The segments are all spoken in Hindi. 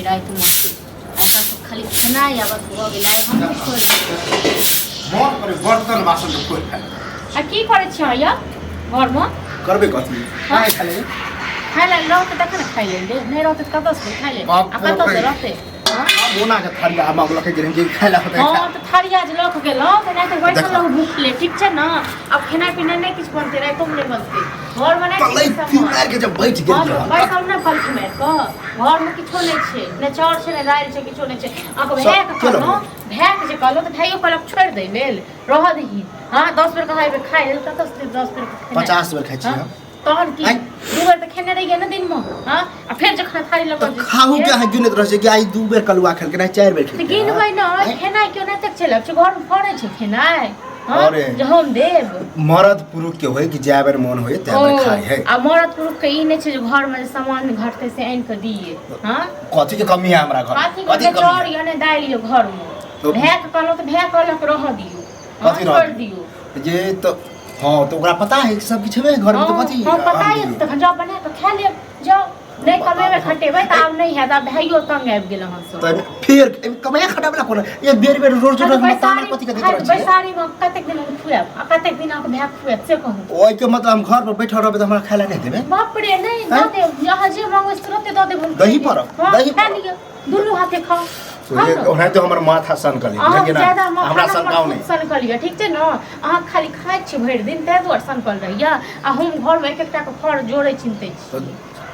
देबे रात में ऐसा सब खाली खाना या बस हो गेलै हम छोड़ देबै मोर पर बर्तन बासन के कोइ खाइ आ की करे छ या घर में करबे कथी खाइ खाले खाइ ले रहते तक न खाइ ले नहीं रहते कतऽ से खाइ ले आ कतऽ से रहते बोना के थारिया आमा लख के गेल खाइला होतै हां त थारिया जे लख गेल त नहीं त बैठल रह भूख ले ठीक छै ना अब खाना पीना नहीं कुछ बनते रहे तुम नहीं बनते घर में नहीं पल्लै मार के जब बैठ गेल बैठल ना पल मार के घर में किछो नहीं छै ने चाउर छै ने दाल छै किछो नहीं छै आको भैक कहलो भैक जे कहलो त भाइयो कहलक छोड़ दे लेल रह दही हां 10 बेर कहै खाइ लेल कतऽ से 10 बेर 50 बेर खाइ छी हम तहन की दू बेर त खेने रहिए ना दिन में हां आ फिर जखन थारी लग खाहू के है गिनत रह छै कि आई 2 बेर कलुआ खेल के नहीं 4 बेर खेल त गिनबै ना खेनाइ क्यों नहीं तक चलल छै घर में फड़ै छै खेनाइ अरे जो हम देव मरद पुरुष के होय कि जाय बेर मन होय तै बेर खाय है आ मरद पुरुष के ई नहीं छै जो घर में सामान घटते से आन के दिए हां कथी के कमी है हमरा घर कथी के चाउर या ने दाल यो घर में भैक कहलो त भैक कहलक रह दियो कथी छोड़ दियो ये तो हां तो ओकरा पता है सब किछ है घर में तो कथी हां पता है त जब बना के खा ले जाओ नहीं कमेबे खटेबे त आब नहीं है त भाइयो तंग आबि गेल हन सब त फिर कमाया खटाबला कोन ये बेर बेर रोज रोज में ताना कथी के देत रह छै बैसारी में कतेक दिन खुआब आ कतेक दिन के भैक खुआब से कहू ओइ के मतलब हम घर पर बैठल रहबे त हमरा खाइला नहीं देबे बाप रे नहीं द दे जहां जे मांगो तुरंत द दे दही पर दही खा लियो दुनु हाथे खाओ ओना तो हमर माथा सन कर ली ज्यादा हमरा सनकाव नहीं सन कर लिया ठीक छै न अहाँ खाली खाइ छी भरि दिन तै दुआरे सन कर रहिया आ हम घर में एक एकटा के फड़ जोड़े चिनते छी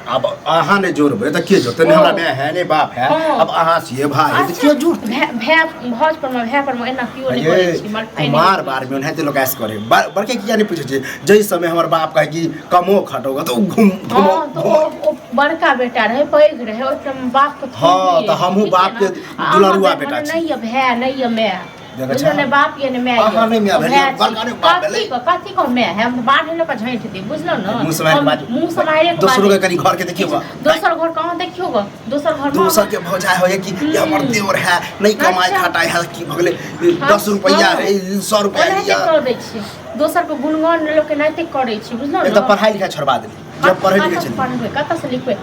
अब अहाँ ने जोड़बे त के जोड़ते हमरा में है ने बाप है अब अहाँ छिए भाई त के जोड़ भै भौज पर में भै पर में एना कियो नहीं करे छी मार बार में ओनाते लोग ऐसे करे बड़के किया नहीं पूछे छै जई समय हमर बाप कहे कि कमो खटोगा तो घूम तो बड़का बेटा रहे पैघ रहे ओतम बाप के हां त हमहु बाप के दुलरुआ बेटा छी नहीं भै नहीं मैं ने बाप ये ने मैं अहाँ नहीं मैं भेलिए बड़का ने बाप भेलै कथी को मैं हम बाढ़ न पर झांट दे बुझलो न मुंह समारे के दूसरों के कनी घर के देखियो दोसर घर कहां देखियो गो दोसर घर दोसर के भौजाय होय कि ये हमर देवर है नहीं कमाई खटाई है कि भगले 10 रुपया है 100 रुपया लिया कर दै छी दोसर के गुणगान लोग के नैतिक करै छी बुझलो न त पढ़ाई लिखाई छोड़बा देली जब पढ़े लिखे छली पढ़बे कत से लिखबे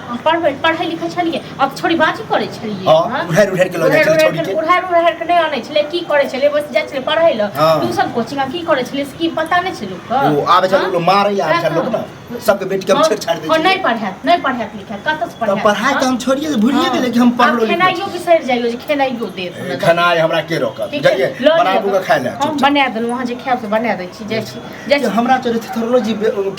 पढ़े लिखे छलिए अब छोड़ी बाजी करे छलिए हां उड़ार उड़ार के लग जाय छली छोड़ी के उड़ार के नहीं आनै छले की करे छले बस जाय छले पढ़ै ल ट्यूशन कोचिंग की करे छले की पता नहीं छलु क ओ आबे छलु लोग मारै आ छल लोग न सबके बेटी के हम छेड़ दे छी नहीं पढ़ै लिखै कत से पढ़ै पढ़ाई त हम छोड़िए भूलिए गेले कि हम पढ़ लो खेनाइयो बिसर जाइयो जे खेनाइयो दे खाना हमरा के रोकत जइए बनाबू के खाइ ले हम बना देलु वहां जे खाब से बना दै छी जैसे हमरा चोरी थेरोलॉजी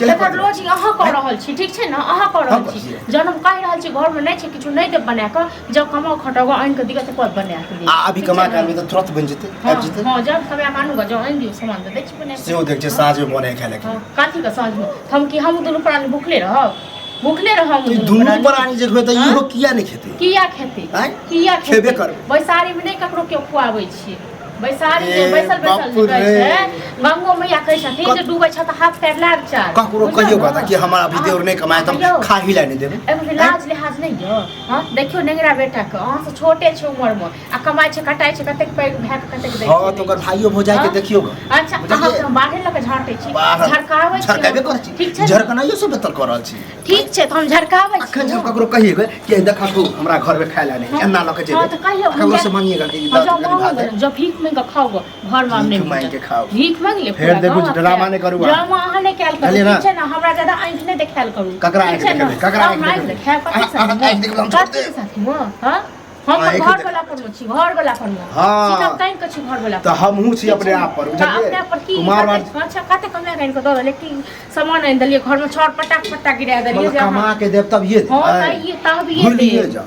थेरोलॉजी अहाँ कर रहल छी ठीक छै न अहाँ कर रहल छी जब हम कह रहल छी घर में नहीं छै किछु नहीं दे बना के जब कमाओ खटाओ आन के दिक्कत पर बना के दे अभी कमा के आनबे त तुरंत बन जेते आबि जेते हां जब कमा के आनू जो आन दियो सामान दे छी बना सेओ देख छै साँझ में बने खाइ ले काठी के साँझ में हम दुनु प्राणी भूखले रहब दुनु प्राणी जे होय त इहो किया नहीं खेते किया खेबे करबे बैसारी में नहीं ककरो के खुआबै छी बैसारी जे बैसल कहै छै गंगो मैया कहै छथिन जे डूबै छ त हाथ पैर लाग चार ककरो कहियो कहता कि हमरा अभी देवर नहीं कमाए त खा ही लाने देबे एगो लाज लिहाज नहीं जो हां देखियो नेगरा बेटा के अहाँ से छोटे छै उम्र में आ कमाई छै कटाई छै कतेक पैग भै के कतेक दै हां तो ओकर भाइयो भौजाई के देखियो अच्छा अहाँ बाहर लग झांटे छी झरकाबै छी झरकाबे कर छी ठीक छै झरकनाइयो सब बेतर कर रहल छी ठीक छै त हम झरकाबै छी अखन जब ककरो कहिए कि देखा तू हमरा घर में खाइ लाने एना ल के जेबे हां त कहियो ककरो से मांगिएगा कि जब भीख में खाओ घर में नहीं मांग के खाओ भीख मांग ले फिर देखो ड्रामा नहीं करू ड्रामा अहाँ नहीं कैल करू ठीक छै ना हमरा ज्यादा आंख नहीं देखाल करू ककरा आंख देखाल हां हम घर वाला पर छी घर वाला पर सीधा काइन के छी घर वाला त हमहु छी अपने आप पर अपने पर की अच्छा कते कमे काइन के दो लेकिन सामान आइन दलिए घर में छड़ पटा गिरा दलिए कमा के देब तब ये हां ये तब ये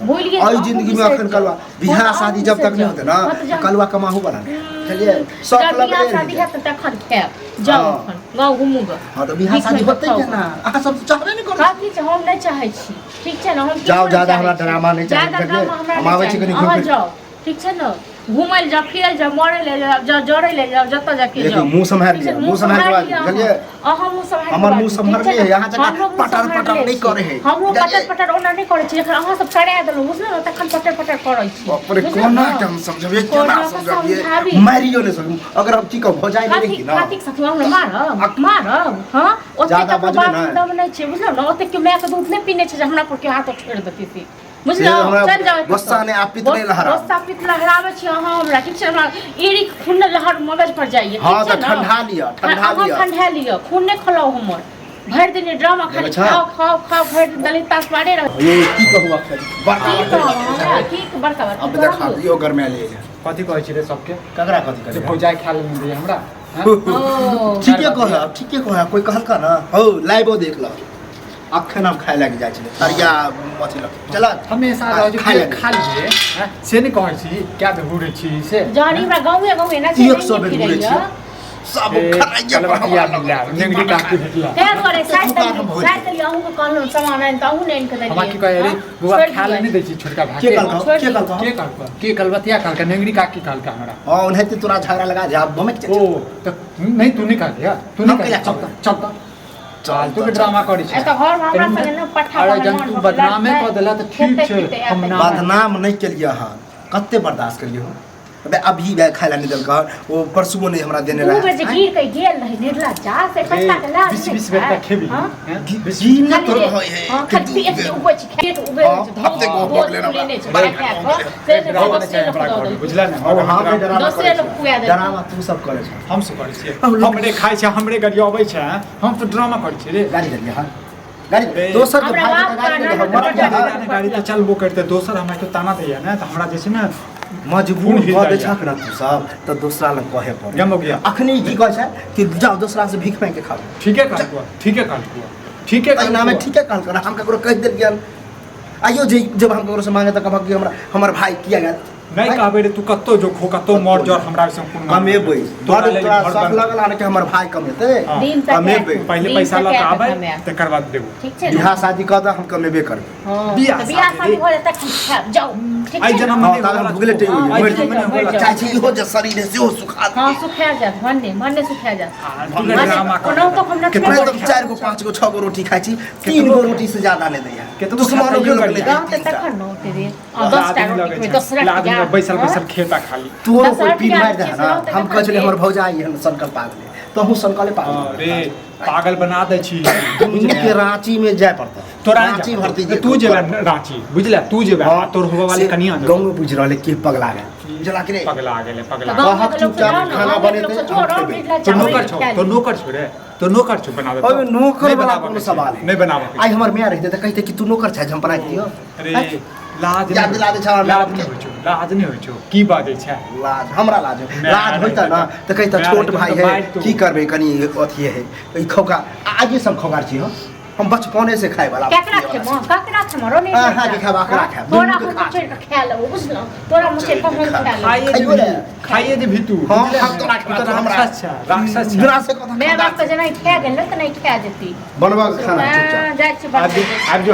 भूलिए आई जिंदगी में अखन कलवा बियाह शादी जब तक नहीं होते ना कलवा कमाहू बना चलिए सब बियाह शादी है त तखन खाए जाओ अपन गांव घुमूगा हां तो बियाह शादी होतै के ना अहाँ सब चाहबे नहीं करू काफी छै हम नहीं चाहै छी ठीक छै ना हम जाओ ज्यादा हमरा ड्रामा नहीं चाहिए हम आबै छी कनी घुम जाओ ठीक छै ना घुमैल जा फिरल जा मरे ले जा जोड़े ले जा जत जाके जाओ मुंह संभाल लिया मुंह संभाल के बाद चलिए अहाँ मुंह संभाल हमर मुंह संभाल के यहां जका पटर नहीं करे है हम पटर ओना नहीं करे छी जखन अहाँ सब करा देलु बुझलो ना तखन पटर करै छी बाप रे कोना के हम समझबे केना समझबिए मारियो नहीं सकू अगर हम की कह भजाई नहीं की ना काटिक सकू हम मारब हां ओते ज्यादा बजबे ना दम नहीं छै बुझलो ना ओते के मैं के दूध नहीं पीने छै जे हमरा पर के हाथ छोड़ देती थी बुझलो चल जाओ गुस्सा ने आप पितले लहरा गुस्सा पित लहरावे छी अहाँ हमरा ठीक छै हमरा एड़ी खून लहर मगज पर जाइए हां त ठंडा लिया ठंडा लिया खून ने खलाओ हमर भर दिन ड्रामा खाली खाओ भर दिन दलित तास मारे रह ये की कहू अखन बड़का हमरा की बड़का अब देखा दियो घर में ले कथि कहै छी रे सबके ककरा कथि करे भौजाई खा ले दे हमरा ठीके कह कोई कहलका ना हो लाइवो देख ल अखन हम खाए लग जाय छले तरिया मथि लग चल हमेशा खा लीजिए से नहीं कहै छी क्या बेहुरे छी से जानी हमरा गांवे ना छै 100 बेहुरे छी सब खराइया कलवतिया मिला नेंगड़ी काट भेटला ते करे साइड लिया हूं को कहलो सामान आइन त हूं ने इनके दे हम की कहे रे बुआ खा ले नहीं दै छी छोटका भाई के कलवतिया काल का नेंगड़ी काट की काल का हमरा हां उन्हें तोरा झगड़ा लगा जा बमे के ओ तो नहीं तू नहीं काट तू नहीं चल चल तू ड्रामा करी छ ए त घर हमरा संगे न पठा अरे जन तू बदनामे क देला त ठीक छै हम बदनाम नहीं केलिए हां कत्ते बर्दाश्त करियो अबे अभी वे खाइला निदल का वो परसुओ ने हमरा देने रहा ऊपर जे गिर के गेल रही निर्ला जा से कच्चा के ला 20 बेर तक खेबी जी न तो होय है हां खाली एक से ऊपर खेत उबे हफ्ते को भोग लेने बुझला ना हां में दूसरे लोग पुया दे ड्रामा तू सब करे छ हम सब करै छी हमरे खाइ छ हमरे गड़ी अबै छ हम तो ड्रामा करै छी रे गाड़ी करिए हां गाड़ी दोसर के भाई गाड़ी तो चलबो करते दोसर हमरा के ताना दैया ना त हमरा जे छै ना मजबूर भ दे छक ना तू सब त दूसरा लग कहे पर जम हो गया अखनी की कहै छै कि जाओ दूसरा से भीख मांग के खाओ ठीक है नाम में ठीक है काल कर हम ककरो कह दे ज्ञान आइयो जब हम ककरो से मांगे त कहब कि हमरा हमर भाई किया गया नहीं कहबे रे तू कत्तो जो खो कत्तो मर जर हमरा से कोन कमेबै तोरा सब लगल आने के हमर भाई कमेते कमेबै पहले पैसा लगा आबै तकर बाद देबो ठीक छै बियाह शादी क द हम कमेबे करबै बियाह शादी हो जाता खाब जाओ ठीक आई छै जन्म में ताला भुगले टे चाहे छी इहो जे शरीर है सेहो सुखा हां सुखा जात मन्ने सुखा जात ड्रामा कोनो तो हम न कितना तो 4 गो 5 गो 6 गो रोटी खाइ छी 3 गो रोटी से ज्यादा नहीं दैया के तो दुश्मनों के लोग गांव ते तखन न तेरे 10 टा रोटी में 10 रख बैसल खेता खाली तोरो कोई पीट मार दे ना हम कह छले हमर भौजाई हम संकल्प पागल तो हम संकल्प पागल रे पागल बना दे छी के रांची में जाय पड़ता तो रांची भर्ती तू जेबे रांची बुझला तू जेबे तोर होवा वाली कनिया गांव में बुझ रहले के पगला गए जला के पगला गेले पगला कहत चुपचाप खाना बनेते तो नौकर छो रे तो नौकर छो बना दे ओए नौकर वाला कोनो सवाल नहीं बनावा आई हमर मियां रहते त कहते कि तू नौकर छ हम बना दियो अरे लाज याद दिला दे छ लाज नहीं होय छो की बात छै लाज हमरा लाज होइता ना त कहता छोट भाई है की करबे कनी अथी है ई खौका आगे सब खौगार छी हो हम बचपने से खाए वाला ककरा खे मरो नहीं हां के खाबा करा खा तोरा हम मुझे खा लो बुझलो तोरा मुझे हम खा लो खाइए दे भी तू हम तोरा खा हमरा राक्षस बिना से कथा मैं बाप के जना खा गेल त नहीं खा देती बनवा खाना चुपचाप जाय छी अब जो